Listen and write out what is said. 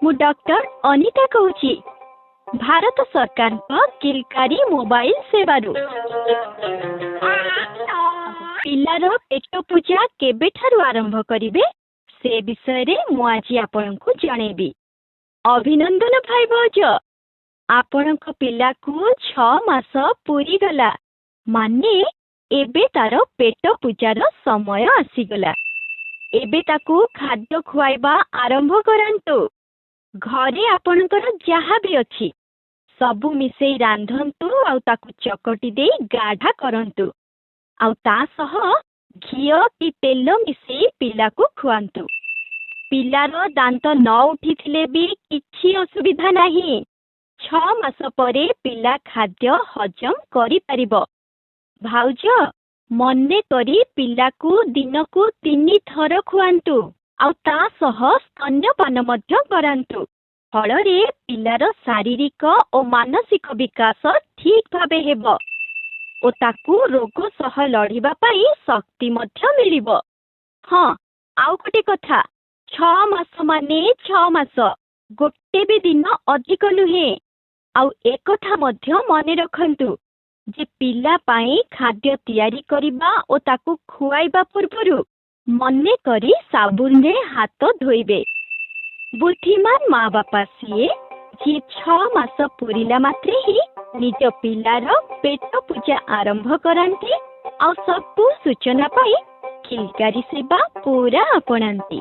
मु डॉक्टर अनिता कहूची भारत सरकार किलकारी मोबाइल सेवारू पिलार पेट पूजा केबेठारु आरंभ करिवे से विषय रे मु आज आपनकु जणेबी। अभिनंदन भाई भौज, आपनक पिला को 6 मास पूरी गला माने एबे तार पेट पूजार समय आसीगला। एबे ताकू खाद्य खुआइबा आरंभ करंतु। घरे आपनकर जहाँ भी अच्छी सबु मिसेई रांधंतु आउ ताकू चकटी दे गाढ़ा करंतु आउ ता सह घियो कि तेल मिसेई पिला को खुआंतु। पिलार दांत न उठिथिले भी किछि असुविधा नाही। 6 मास परे पिला खाद्य हजम करि परिबो। भाउज मने करी पिला को दिन को 3 थर खुआंतु आउ ता सह स्तन्यपान मध्य करांतु। फଳରେ पिलार शारीरिक और मानसिक विकास ठीक भाबे हेबो ओ ताकू रोग सह लड़िबा पाई शक्ति मध्य मिलिबो। हाँ, आउ गोटे कथा, 6 मास माने 6 मास, गोटे भी दिन अधिक नुहे। आउ एक कथा मध्य मने रखंतु जे पिला पाई खाद्य तैयारी करिबा ओ ताकू खुआइबा पूर्वरु मने करी साबुन रे हाथ धोइबे। बुद्धिमान माँ बापा सीए जी 6 मास पूरिला मात्रे ही निज पिलार पेट पूजा आरंभ करंती और सबु सूचना पाई किलकारी सेवा पूरा अपनांती।